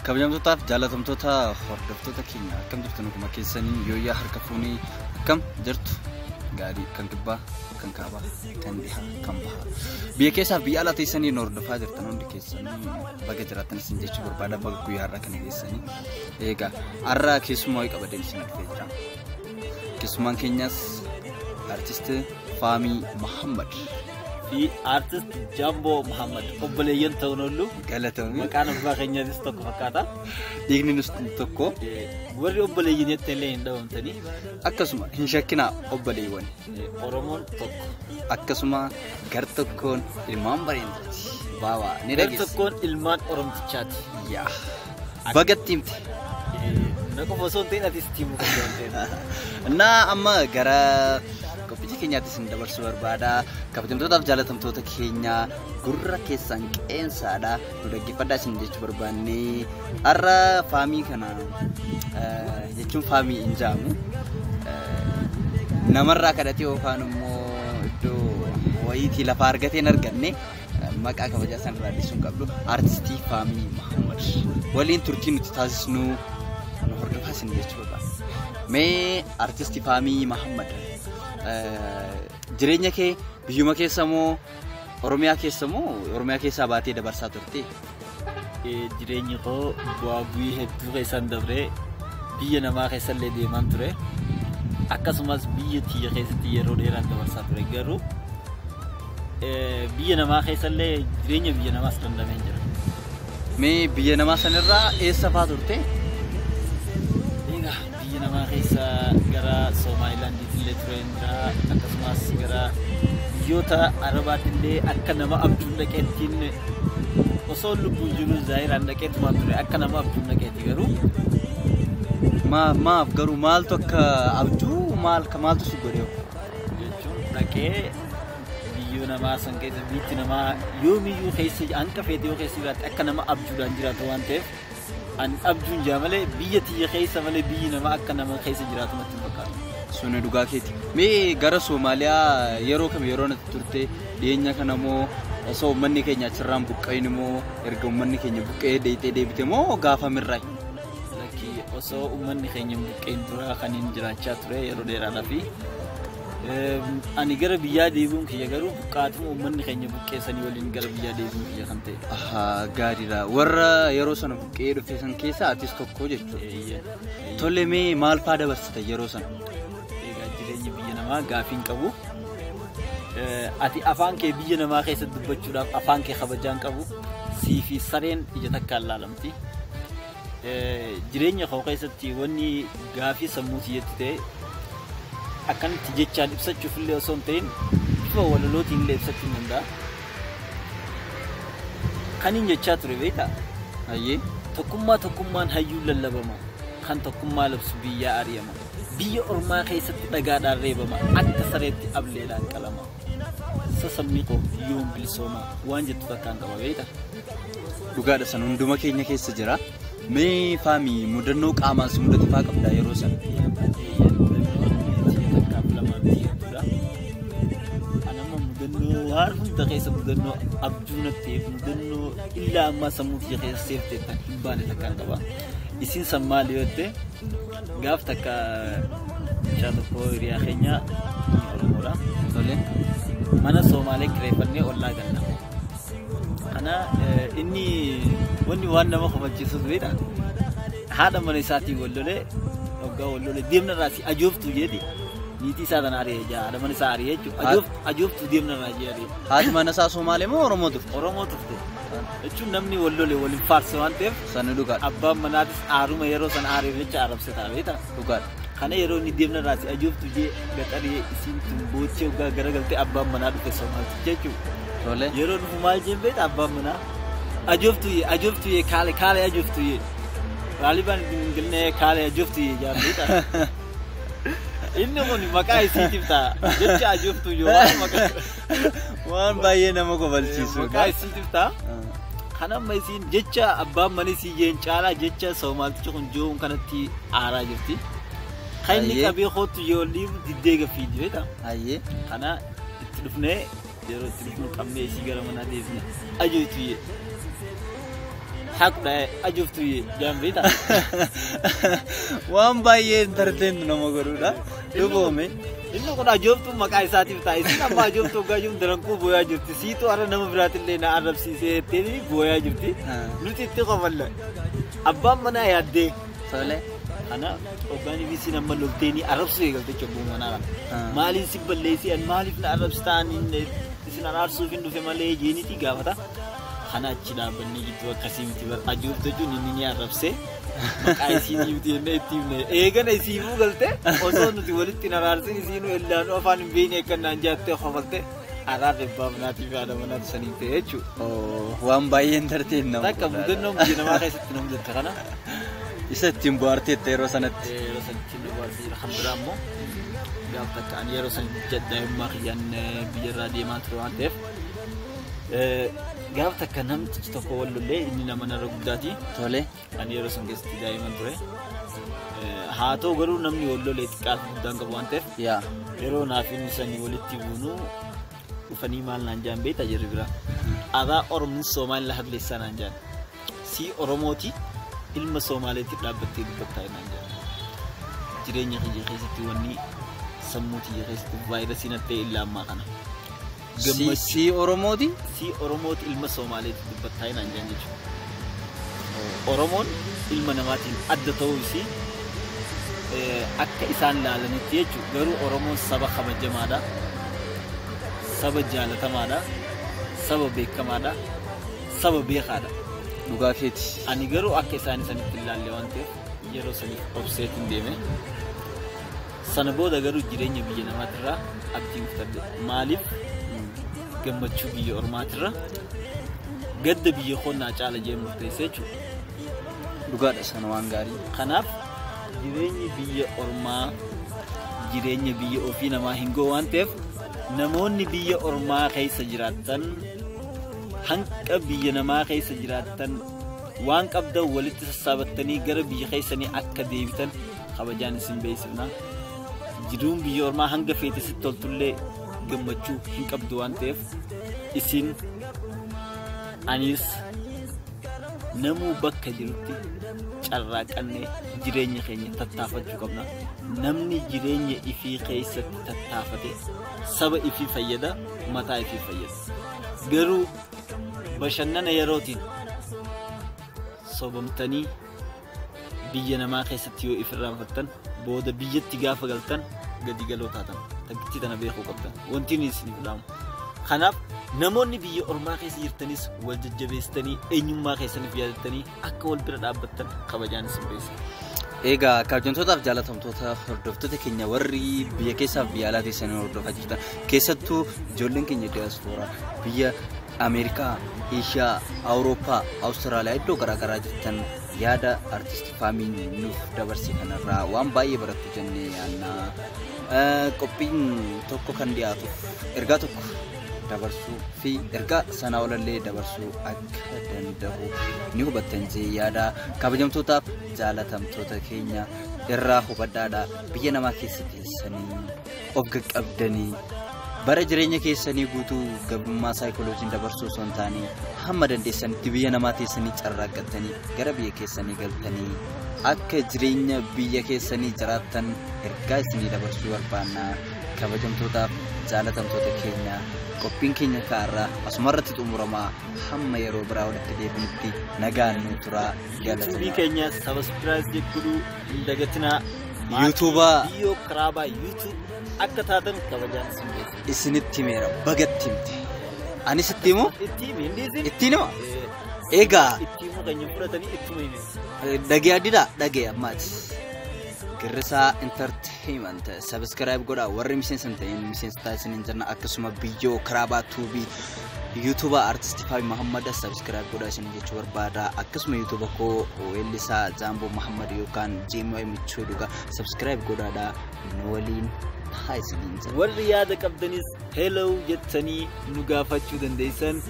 kabajamtootaaf jaalatamtoota hordoftoota keenya akkam jirtu nukuma keessanii yooyyaa harka fuunii akkam jirtu gaarii kan kibbaa kan kaabaa kan dhihaa kan bahaa biyya keessaaf biyya alaa teessanii hordofaa jirtan hundi keessanii baga jiraatanis jechuu barbaada baga guyyaa har'a kana geessanii eegaa har'a keessumaa wayii qabadeen isin dhufee jira keessumaan keenyas artist Fahmi Muhammad في artist Jambo Muhammad obboleeyyan ta'uun ollu galatoomi maqaan abbaa keenyaatis tokko fakkaata dhiigni nus tokko warri obboleeyyan jettee illee hin dhawamtanii akkasuma hin shakkinaa obboleeywan Oromoon tokko akkasuma gar tokkoon ilmaan bareedaati baawaa ni gar tokkoon ilmaan Oromtichaati yaa bagatti himte na qofa osoo hin ta'in atis tiimuu kan jedhamte naa amma gara qophii keenyaattis hin dabarsuu barbaada kabajamtootaaf jaalatamtoota keenya gurra keessan qeensaadha nu dhaggeeffadhaa isin jechuu barbaanne har'a Fahmii kana jechuun Fahmii hin jaamu namarraa kadhatee yookaan immoo iddoo wayiitii lafa argateen arganne maqaa kabajaa san irraa dhiisuun qabdu artistii Fahmi Muhammad waliin turtii nuti taasisnu nu hordofaa isin jechuu barbaanne mee artistii Fahmi Muhammad jireenya kee biyyuma keessa moo Oromiyaa keessaa baatee dabarsaa turte? Jireenyi koo bu'aa bu'ii hedduu keessan dabree biyya namaa keessallee deemaan ture akkasumas biyya tiyya keessatti yeroo dheeraan dabarsaa ture garuu biyya namaa keessallee jireenya biyya namaas dandamee jira. Mee biyya namaa sanirraa eessa fa'aa turte? Biyya namaa keessa gara Somaalilaandiitti illee ture akkasumas gara biyyoota Arabaatti illee akka nama abjuun dhaqeettiin osoo lubbuun jiru zaahiraan dhaqeetumaan ture akka nama abjuun dhaqeetti garuu maaf garuu maaltu akka abjuu maaltu si godhe jechuun dhaqee biyyoo namaa san keessa biyyi namaa yoomiyyuu keessa hanqa feete yoo keessa jiraate akka nama abjuudhaan jiraatu waan ta'eef an abjuun jaa malee biyya tiyya keessa malee biyyi namaa akka nama keessa jiraatu natti fakkaata. Suni dhugaa keeti. Mee gara Somaaliyaa yeroo kam yeroo natti turte dhiyeenya kana moo osoo uummanni keenya achirraan buqqa'in moo erga uummanni keenya buqqa'ee deebite moo gaafa mirraayi? Lakkii osoo uummanni keenya buqqa'in tura kan hin jiraachaa ture yeroo dheeraadhaa fi ani gara biyyaa deebi'uun kiyya garuu buqqaatuma uummanni keenya buqqeessanii waliin gara biyyaa deebi'uun kiyya kan ta'e. Gaariidha. Warra yeroo sana buqqa'ee dhufe san keessaa atis tokko jechuudha. Tole mee maal fa'aa dabarsite yeroo sana? Jireenyi biyya namaa gaafii hin qabu. Ati afaan kee biyya namaa keessatti dubbachuudhaaf afaan kee kabajaan qabu sii fi sareen ija takkaan laalamti. Jireenya koo keessatti wanni gaafii sammuu tiyyetti ta'e akkanatti jechaan ibsachuuf illee osoo hin ta'in bifa walalootiin illee ibsachuu hin danda'a. Kan hin jechaa ture beektaa? Hayyee. Tokkummaan hayyuu lallabama. Kan tokkummaa labsu biyyaa ari'ama. Biyya ormaa keessatti dhagaadhaan reebama akka sareetti ableedhaan qalama. Sasammii koo yoom bilisooma waan jettu takkaan qaba beektaa? Dhugaadha san hunduma keenya keessa jira. Mee Fahmi mudannoo qaamaan si mudate fa'aa qabda yeroo sana? Waan hunda keessa mudannoo abjuu natteef mudannoo illaa ammaa sammuu kiyya keessa seeftee kan hin baane takkaan qaba. Isin san maali yoo ta'e gaaf takka mucaa tokko hiriyaa keenya Oromoodha. Tole. Mana Somaalee kireeffannee ollaa ganna. Kana inni wanni waan nama kofachiisus beektaa? Haadha mana isaatiin wallolee waggaa wallolee deemna irraa si ajooftu jedhi. Niitii isaa tan ari'ee jira. Haadha mana isaa ari'ee jechuudha. Ajooftu deemna irraa jedhee. Haati mana isaa Somaalee moo Oromoo turte? Oromoo turte. Jechuun namni wallolee waliin faarse waan ta'eef. Sanni dhugaadha. Abbaan manaatis aaruma yeroo sana aareef jecha arabse ta'a beektaa? Dhugaadha. Kana yeroo inni deemna irraa si ajooftu jee gaxaree isiin tun boochee waggaa garagaltee abbaan manaa dhufe Somaalitti jechuudha. Tole. Yeroo dhufu maal jeen beektaa abbaan manaa? Ajooftu yee kaale ajooftu yee. Raalibaan ingilnee kaale ajooftu yee jaa beektaa? Inni kun maqaa isiitiif ta'a. Jecha ajooftu yoo waan baay'ee nama kofalchiisu. Maqaa isiitiif ta'a. Kana amma isiin jecha abbaan manaa isii jeen caalaa jecha Soomaaltichi kun joon kanatti aaraa jirti. Kan inni qabee hootu yoo liibu diddee gafiidhi beektaa? Hayyee. Kana itti dhufnee yeroo itti dhufnu qabnee isii gara manaa deebine ajooftu yee. حق أجفتي جنبيتا وان باي انترتين نما غرودا دوبومي إنه كنا أجفتو مكايساتي بتاعي ما أجفتو كاجم درنكو بويا جرتي سيتو أنا نم برات اللي نعرف سيسي تاني بويا جرتي نوتي تقبل أبا منا يادي سولة أنا أوغاني بيسي نمبر لولتيني عرب سوي قلت شبو منا مالي سيبل ليسي أن مالي في العرب ستان إن إسنا نارسو فيندو في مالي جيني تيجا فتا خنا أجنا بني جتوا كسيم تبر أجوب تجو نيني عرب سه مكايسي نيوتي نيتيم نه إيجا نسيبو قلته أصلا نتولد تنارسي نسينو إلا نو أفان بيني كنا نجاتة خفلته عرب باب ناتي في هذا منات سنين تيجو وان باي انترتين نما تاك مدن نوم جنا ما كيس تنوم جتكنا isa timbuarte tero sanat rosan timbuarte alhamdulillah gaf takkan ya rosan jadda ma khiyan biyara di matroantef gaf takkan nam toko wallulle inni namana rugdati tole ani rosan gesti daiman ture haato garu namni wallulle tiqat gudan qabantef ya ero nafin sani walitti bunu ufani mal nanjan be tajribra ada ormun somal la hadle sananjan si oromoti ilma Somaalitti dhaabbattee dubbattaa jiraan jireenya kiyya keessatti wanni sammuu kiyya keessatti vaayirasii nattee illa ammaa kana si Oromooti ilma Somaalitti dubbattaa jiraan jechuudha Oromoon ilma namaatiin adda ta'uu isii akka isaan laalanitti jechuudha garuu Oromoon saba kabajamaadha saba jaalatamaadha saba beekamaadha saba beekaadha dhugaa keeti ani garuu akka isaan sanitti ilaalle waan ta'eef yeroo saniif obseetiin deeme sana booda garuu jireenya biyya namaatirraa abdiin kutadhe maaliif gammachuu biyya ormaatirra gadda biyya qonnaa caala jee murteessee jechuudha dhugaadha sana waan gaarii kanaaf jireenyi biyya ormaa jireenya biyya ofii namaa hin goo waan ta'eef namoonni biyya ormaa keessa jiraatan hanqa biyya namaa keessa jiraatan waan qabdan walitti sassaabattanii gara biyya keessanii akka deebitan kabajaan isin beeksifna jiruun biyya ormaa hanga feetisitti toltullee gammachuu hin qabdu waan ta'eef isin anis namuu bakka jirutti carraaqannee jireenya keenya tattaafachuu qabna namni jireenya ifii keessatti tattaafate saba ifii fayyada mataa ifii fayyada garuu bashannana yerootiin sobamtanii biyya namaa keessatti yoo ifirraanfattan booda biyyatti gaafa galtan gadi galoo taatan takkitti tana beekuu qabdan wanti ni isiniif dhaamu kanaaf namoonni biyya ormaa keessa jirtanis wal jajjabeessitanii eenyummaa keessaniif yaadattanii akka wal bira dhaabbattan kabajaan isin beeksisa. Egaa kabajamtootaaf jaalatamtoota hordoftoota keenya warri biyya keessaaf biyya alaa teessanii hordofaa jirtan keessattuu ijoolleen keenya diyaaspoora biyya Amerikaa, Eeshiyaa, Awurooppaa, Awustiraaliyaa iddoo garaagaraa jirtan yaada artistii Faamiin nuuf dabarsee kanarraa waan baay'ee barattu jennee yaadna. Qophiin tokko kan dhiyaatuuf ergaa tokko dabarsuu fi ergaa sanaa olallee dabarsuu akka danda'u ni hubattan jee yaada. Kabajamtootaaf jaalatamtoota keenya irraa hubadhaadha. Biyya namaa keessa teessanii of qaqqabdanii bara jireenya keessanii guutuu gabrummaa saayikolojiin dabarsuu osoo hin taane hamma dandeessanitti biyya namaa teessanii carraaqqattanii gara biyya keessanii galtanii akka jireenya biyya keessanii jiraattan ergaa isinii dabarsuu barbaanna. Kabajamtootaaf jaalatamtoota keenya qophiin keenya kaarraa asumarratti xumuramaa hamma yeroo biraa walitti deebinutti nagaan nu turaa jaalatamaa. YouTube keenya subscribe godhuu hin dagatinaa. YouTube Biyyo Karaabaa YouTube akka taatan kabajaan isin beeksisa. Isinitti meera bagatti himte. Anis itti himu? Itti hima? Egaa itti himu keenya fudhatanii ittuma hime. Dhagee addiidhaa dhagee ammaati. Girrisaa Entertainment subscribe godhaa warri miseensa hin ta'in miseensa taasisan hin jirna akkasuma Biyyo Karaabaa tuubii YouTube artistii Faami Muhammad subscribe godhaa isin jechuu barbaada akkasuma YouTube koo weellisaa Zaamboo Muhammad yookaan JMY Michuu dhugaa subscribe godhaadha nu waliin haa isiniin jira. Warri yaada qabdanis hello jettanii nu gaafachuu dandeessan